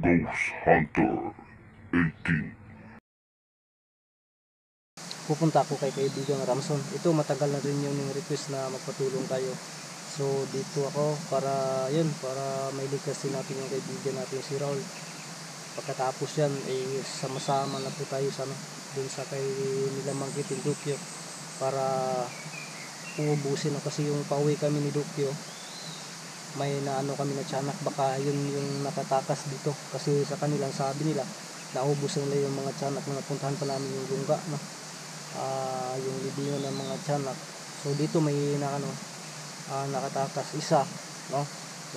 Ghost Hunter 18. Pupunta ako kay kaibigang Ramson. Ito matagal na rin yung request na magpatulong tayo. So dito ako para may ligtasin natin yung kaibigan natin si Raul. Pagkatapos yan sama-sama na po tayo sa dun sa kay nila Mangkit in Dukyo para uubusin kasi yung pauwi kami ni Dukyo. May naano kami na tiyanak, baka yun yung nakatakas dito kasi sa kanilang sabi nila naubos nila yung mga tiyanak na napuntahan pa namin yung Lungga, no? Yung libingan ng mga tiyanak. So dito may nakatakas isa, no?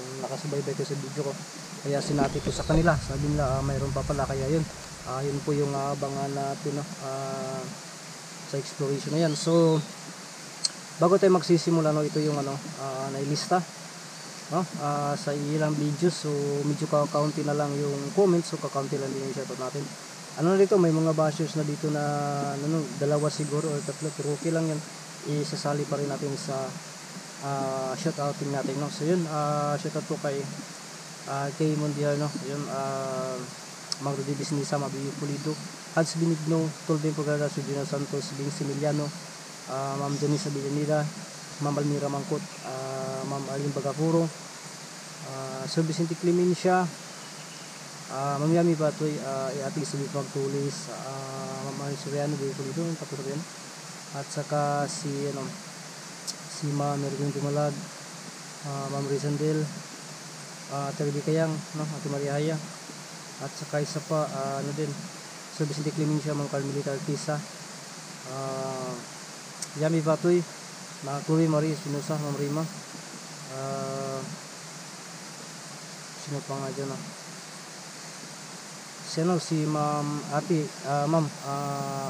Yung nakasubaybay ko sa video ko, kaya sinati ko sa kanila, sabi nila mayroon pa pala, kaya yun po yung abangan natin, no? Sa exploration na yan. So bago tayo magsisimula, no, ito yung nailista, no? Sa ilang videos, so medyo kakaunti na lang yung comments, so kakaunti lang din yung shoutout natin. Ano na dito, may mga bashers na dito na dalawa siguro or tatlo, pero okay lang yan, isasali pa rin natin sa shoutouting natin, no? So yun, shoutout po kay Mondial, no? Yun, Magro de Bisnisa, Mabiyo Pulido, Hans Benigno, Tolben Prograda, Sujina Santos, Bing Similiano, Ma'am Janisa Villanida, Ma'am Almira Mangkot, Ma'am Arlene Bagapuro, Sir Vicente Clemencia, Ma'am Yami Batoy, Ate Isabel Pagtulis, Ma'am Arlene Soriano, Bipulido, tapos rin, at saka si Ma'am Mervin Dumalag, Ma'am Rizandel, Ate Ruby Kayang, no? Ate Maria Haya, at saka isa pa, Sir Vicente Clemencia, Ma'am Carmelita Artisa, Yami Batoy, Ma'am Chloe Marie Espinosa, Ma'am Rima, sino pa nga dyan, si Ma'am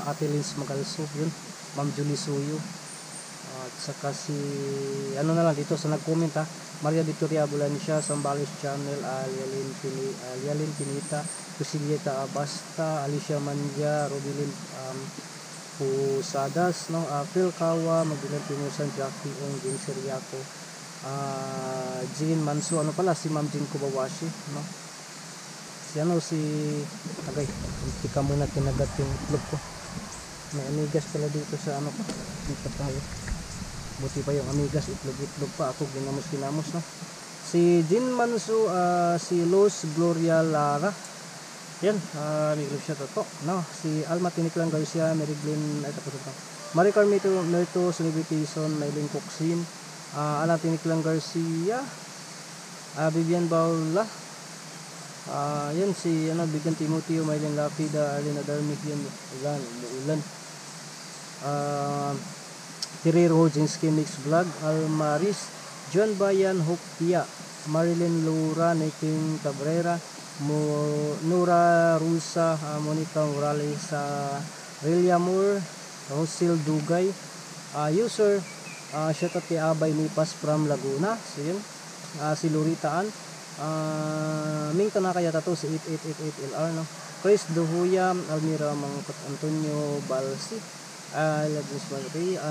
Ate Lins Magalso, yun, Ma'am Julie Suyo, at saka si na lang dito sa nag-comment, Maria Victoria Bulancia, Sambales Channel, Alialin Pinita, Pusilieta Abasta, Alicia Manja, Robilin Pusadas, no? Phil Kawa, Magdalene Pinusan, Jackie Ong, Jane Seriaco, Jean Manso, si Ma'am Jean Kubawashi, no? Si agay, hindi ka muna kinagat yung itlog ko, may amigas pala dito sa dito tayo, buti pa yung amigas, itlog pa, ako ginamos, no? Si Jean Manso, si Luz Gloria Lara, yan, may group siya to, no? Si Alma Tiniklang Garcia, Mary Glenn, Marie Carmito Merto, Sunny Tison, Maylin Coxin, Ana Tiniklang Garcia, Vivian Baula, yan si Bigyan Timoteo, Maylin Lapida, Alina Darmik, yan, Ulan, Tirero Jinski Mix Vlog, Almaris, John Bayan Hopia, Marilyn Lura, Niking Cabrera, Nura Rusa, Monica Morales, Relia Moore, Rosil Dugay, user, shoutout kay Abay Nipas from Laguna, so yun, si Luritaan, Ming Tanakaya Tato, si 8888LR, no? Chris Duhuya, Almira Mangkot Antonio Balsi,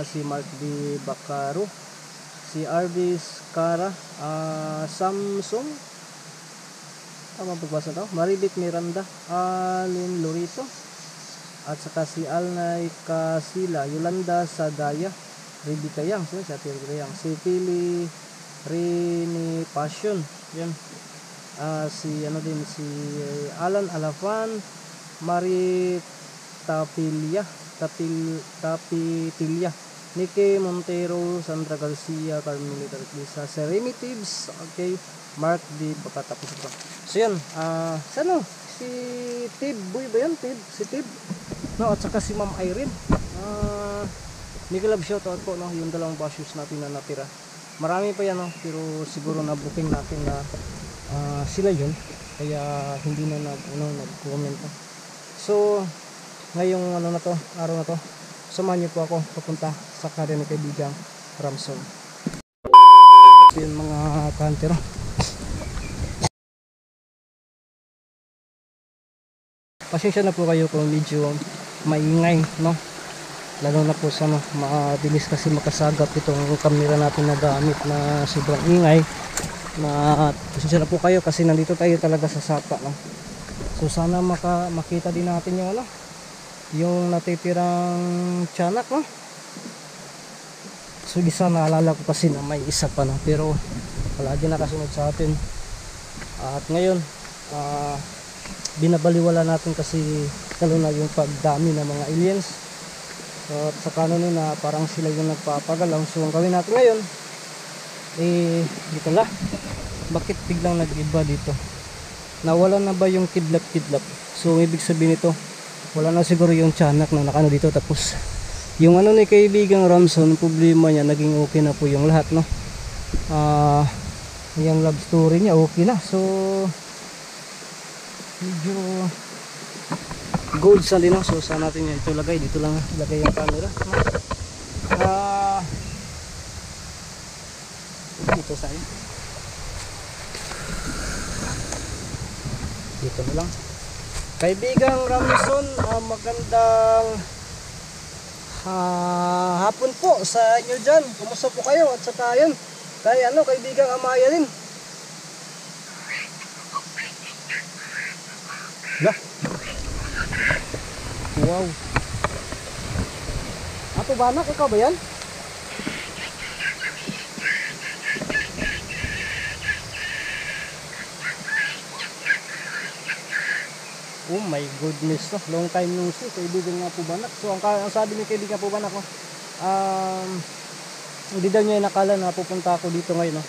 si Mark D. Bacaro, si Arvis Cara, Samsung, pagbasa daw, Maribit Miranda, Alin Lorito, at saka si Alnay Kasila, Yolanda Sadaya, Ribi Kayang, si Pili Rini Passion, yan, si Alan Alafan, Mari Tapitilia, Nike Montero, Sandra Garcia, Carmelita Artisa, Seremitives, okay, Mark D. Baka tapos ito. So yan, si Tib, boy ba yan? Si Tib, no? At saka si Ma'am Irene, Nicolab shoutout po, no? Yung dalawang bashers natin na natira. Marami pa yan, no? Pero siguro na booking natin na sila yun, kaya hindi na nag-comment. So ngayong araw na to, samahan niyo po ako papunta sa kanya ni kaibigang Ramson. So yun mga kantero, pasensya na po kayo kung medyo maingay, no? Lalo na po sa mabilis kasi makasagap itong camera natin na gamit na sobrang ingay. Na pasensya na po kayo kasi nandito tayo talaga sa sapa, no? So sana makita din natin yung ano, yung natitirang tiyanak, no? So isa naalala ko kasi na may isa pa, no? Pero wala din nakasunod sa atin. At ngayon binabaliwala natin kasi lalo na yung pagdami ng mga aliens. So, at sa kanon na parang sila yung nagpapagalaw. So ang gawin natin ngayon dito la, bakit biglang nag-iba dito? Nawala na ba yung kidlap? So ibig sabihin nito, wala na siguro yung tiyanak na nakano dito. Tapos yung ano ni kaibigang Ramson, problema niya naging okay na po yung lahat, no? Yung love story niya okay na. So medyo gold sa lino. So saan natin ito lagay? Dito lang lagay yung camera, no? Dito sa akin, dito na lang. Kaibigang Ramson, magandang hapon po sa inyo dyan. Kumusta po kayo? At saka yun, kay kaibigang Amaya din. Lah. Wow. Ato ba anak? Ikaw ba yan? Oh my goodness, no? Long time no see, kaibigan nga po banak. So ang sabi ni kaibigan po banak, no? Hindi daw niya nakala na pupunta ako dito ngayon, no?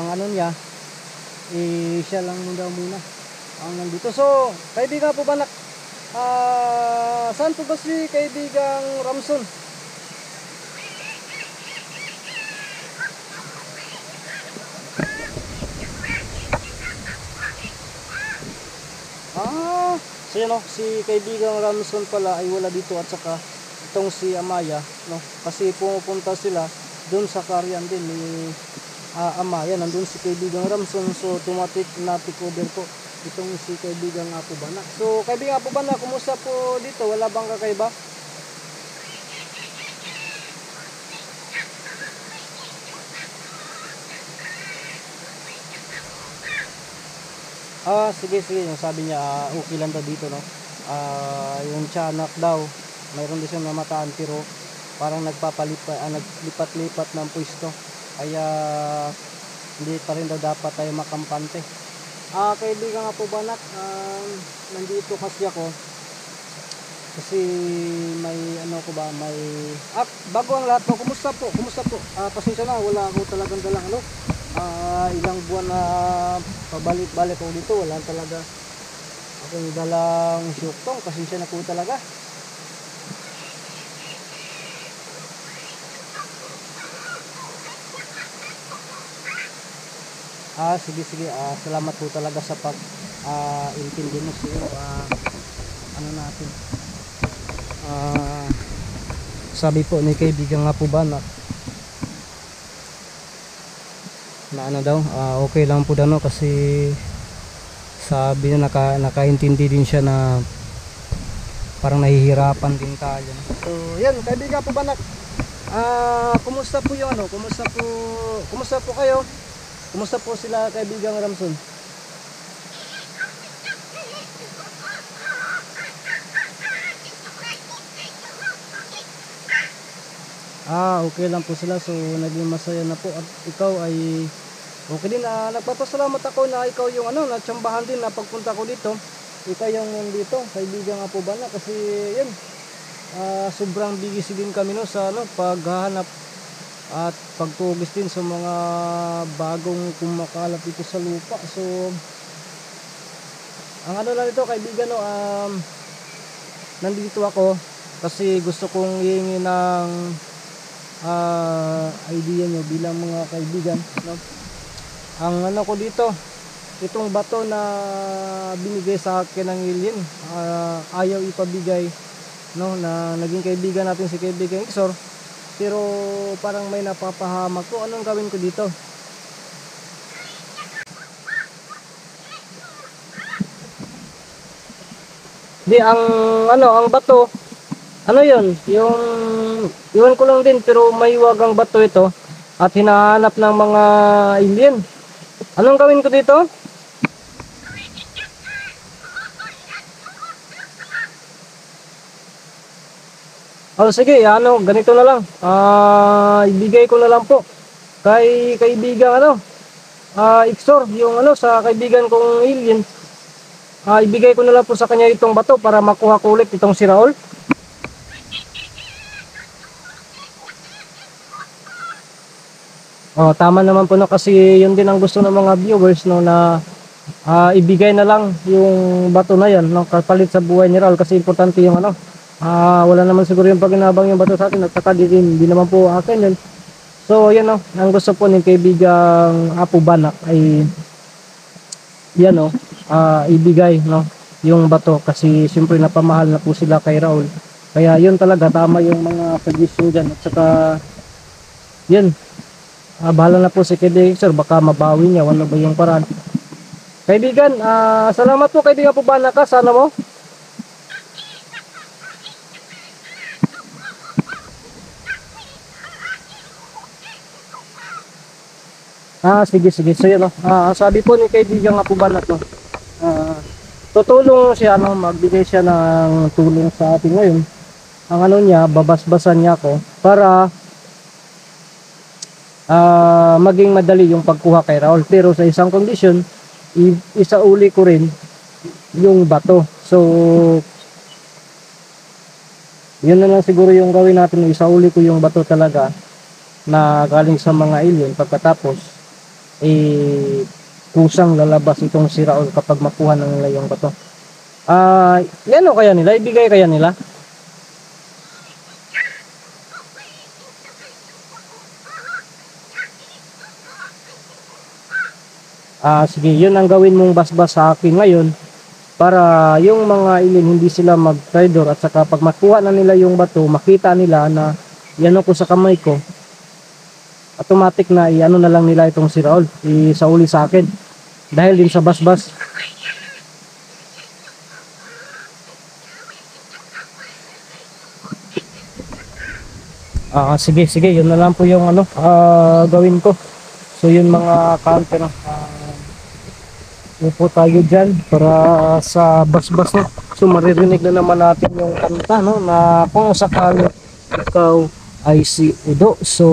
Ang ano niya, siya lang daw muna ang nandito. So kaibigan po banak, saan po ba si kaibigang Ramson? So yun, no, si kaibigang Ramson pala ay wala dito, at saka itong si Amaya, no, kasi pumupunta sila doon sa karyan din ni Amaya, nandun si kaibigang Ramson. So automatic na take over po itong si kaibigang Apo Bana. So kaibigang Apo Bana, kumusta po dito? Wala bang kakaiba? Sige, yung sabi niya okay lang daw dito, no? Yung tiyanak daw mayroon din siyang namataan, pero parang naglipat-lipat ng pwesto, kaya hindi pa rin daw dapat tayo makampante. Kaibigan nga po banak, nandito kasi ako kasi may bago ang lahat, no? Kumusta po? Pasensya na, wala ako talagang dalang ilang buwan na pabalik-balik ako dito, wala talaga akong dalang syuktong. Pasensya na po talaga. Sige, salamat po talaga sa pag intindi mo siyo. Natin, sabi po ni kaibigan nga po ba na daw, okay lang po daw, no? Kasi sabi na nakaintindi din siya na parang nahihirapan din tayo, no? So yan, kaibigan po banak, kumusta po yung kumusta po kayo? Kumusta po sila kaibigang Ramson? Okay lang po sila. So naging masaya na po, at ikaw ay okay din. Nagpapasalamat ako na ikaw yung natsambahan din na pagpunta ko dito. Ikaw yung nandito, kaibigan nga po ba na, kasi yun, sobrang busy din kami, no, sa paghahanap at pagtugis din sa mga bagong kumakalat dito sa lupa. So ang lang ito kaibigan, no, nandito ako kasi gusto kong hihingi ng idea nyo bilang mga kaibigan, no? Ang ko dito, itong bato na binigay sa akin ng alien, ayaw ipabigay, no, na naging kaibigan natin si kaibigan Ixor, pero parang may napapahamak ko. Anong gawin ko dito? Ang bato, yun, yung iwan ko lang din, pero may wagang bato ito at hinahanap ng mga alien. Anong gawin ko dito? Oh, sige, ano, ganito na lang. Ibigay ko na lang po kay kaibigan ano, Ixor, yung ano sa kaibigan kong alien. Ibigay ko na lang po sa kanya itong bato para makuha ko ulit itong si Raul. Tama naman po, no, kasi yun din ang gusto ng mga viewers, no, na ibigay na lang yung bato na yan, no, kapalit sa buhay ni Raul, kasi importante yung ano, wala naman siguro yung paginabang yung bato sa atin, at saka di naman po akin yun. So yan, no, ang gusto po ng kaibigang Apo Banak ay yan, no, ibigay, no, yung bato, kasi siyempre napamahal na po sila kay Raul. Kaya yun talaga, tama yung mga suggestion dyan, at saka yun, bahala na po si kaibigan sir, baka mabawi niya, ano ba yung paraan. Kaibigan, salamat po kaibigan po ba naka, sana mo. Sige sige, so yun, no, sabi po ni kaibigan nga po ba na to, tutulong siya, no, magbigay siya ng tulong sa atin ngayon. Ang ano niya, babasbasan niya ako para maging madali yung pagkuha kay Raul, pero sa isang condition, isauli ko rin yung bato. So yun na lang siguro yung gawin natin, isauli ko yung bato talaga na galing sa mga alien. Pagkatapos kusang lalabas itong si Raul kapag makuha na nila yung bato. Yan o kaya nila, ibigay kaya nila. Sige, yun ang gawin mong basbas sa akin ngayon para yung mga alien hindi sila mag-traitor, at saka pag makuha na nila yung bato, makita nila na yan ko sa kamay ko, automatic na iano na lang nila itong si Raul, isauli sa akin dahil din sa basbas. Sige sige, yun na lang po yung ano, gawin ko. So yun mga counter, upo tayo dyan para sa basbas, no? So maririnig na naman natin yung kanta, no, na kung sakali ikaw ay si Udo. So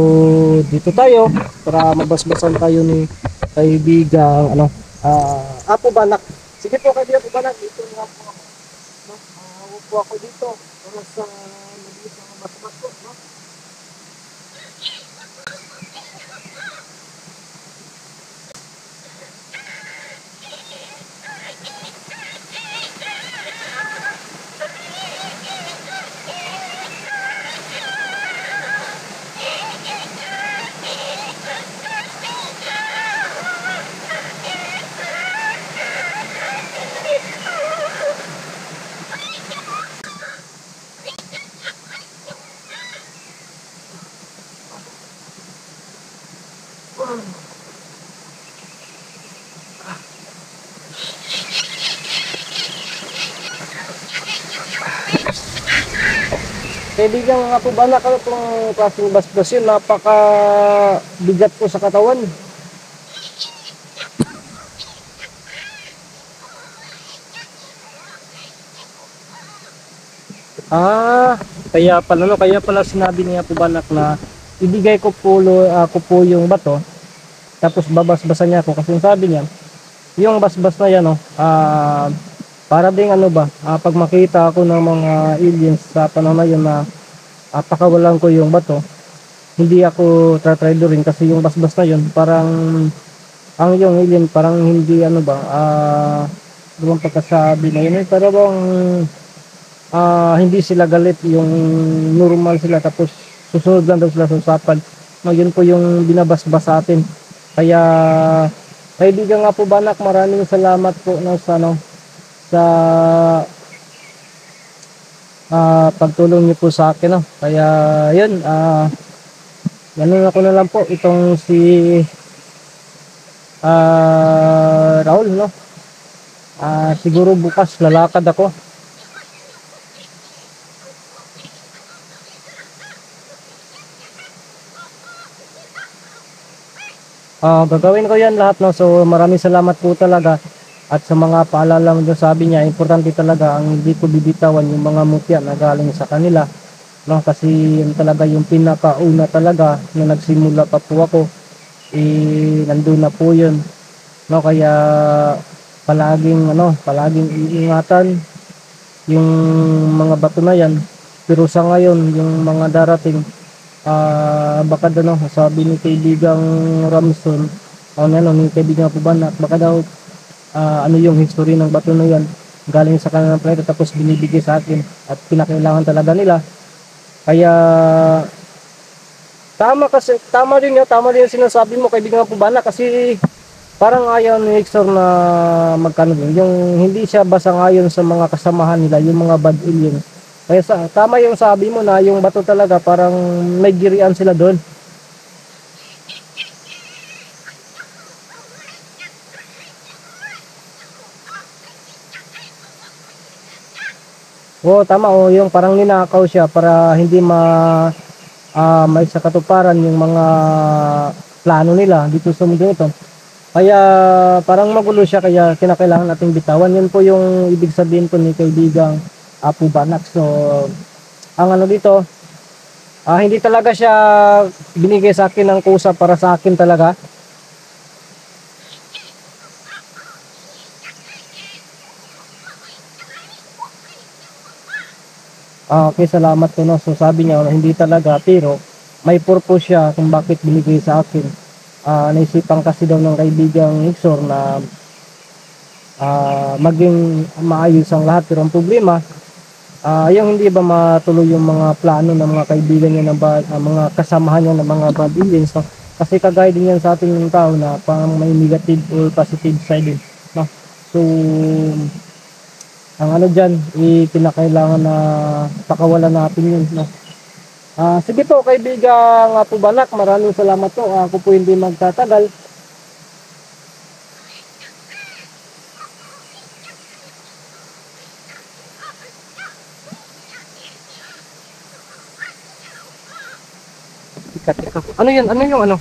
dito tayo para mabasbasan tayo ni kaibigang ano, Apo Banak. Sige po kaibigan Apo Banak, dito nga po ako, no? Upo ako dito para sa mabilis na mabasbas ko, no? Kaibigan nga po ba na kayo itong klaseng basbas yun, napaka bigat po sa katawan. Kaya pala sinabi niya po Banak na ibigay ko po, ko po yung bato, tapos babasbasan niya ako, kasi sabi niya yung basbas na yan, no, para ding ano ba, pag makita ako ng mga aliens sa panahon na yun na pakawalan ko yung bato, hindi ako try rin, kasi yung basbas na yun parang ang yung alien parang hindi ano ba, yung pagkasabi na yun, pero bang hindi sila galit, yung normal sila, tapos susunod lang daw sila sa usapan, no, yun po yung binabasbas sa atin. Kaya kaibigan nga po Banak, maraming salamat po, no, sa ano, sa pagtulong niyo po sa akin, no. Kaya yun, ganun ako na lang po itong si Raul, no. Siguro bukas lalakad ako. Gagawin ko yan lahat, no. So maraming salamat po talaga. At sa mga paalala mo, sabi niya, importante talaga ang hindi ko bibitawan yung mga mutya na galing sa kanila. no, kasi yun talaga yung pinakauna talaga na nagsimula pa po ako, nandun na po yun, no, kaya palaging iingatan yung mga bato na yan. Pero sa ngayon yung mga darating, baka daw, no, sabi ni kaibigang Ramson, ni kaibigang Pubanak, baka daw ano yung history ng bato na yan galing sa kanilang planeta tapos binibigay sa akin at pinakailangan talaga nila. Kaya tama din yung sinasabi mo kaibigan Pubanak, kasi parang ayaw ni Hector na magkano din, yung hindi siya basta ngayon sa mga kasamahan nila, yung mga bad aliens. Kaya tama yung sabi mo na yung bato talaga parang may girian sila doon. Oo, tama, yung parang ninakaw siya para hindi may sa katuparan yung mga plano nila dito sa mundo ito. Kaya parang magulo siya, kaya kinakailangan nating bitawan. Yun po yung ibig sabihin po ni kaibigang Apo Banak. So, ang ano dito, hindi talaga siya binigay sa akin ng kusa para sa akin talaga. Okay, salamat po, no. So sabi niya hindi talaga, pero may purpose siya kung bakit binigay sa akin. Naisipan kasi daw ng kaibigang Nixor na maging maayos ang lahat, pero ang problema, yung hindi ba matuloy yung mga plano ng mga kaibigan niya, mga kasamahan niya ng mga bad aliens, no? Kasi kagaya din yan sa ating tao na pang may negative or positive side din, no? So ang ano dyan, kinakailangan na pakawalan natin yun, no? Sige po kaibigang Pubanak, maraming salamat po. Ako po hindi magtatagal. Teka. Ano yan? Ano yung ano?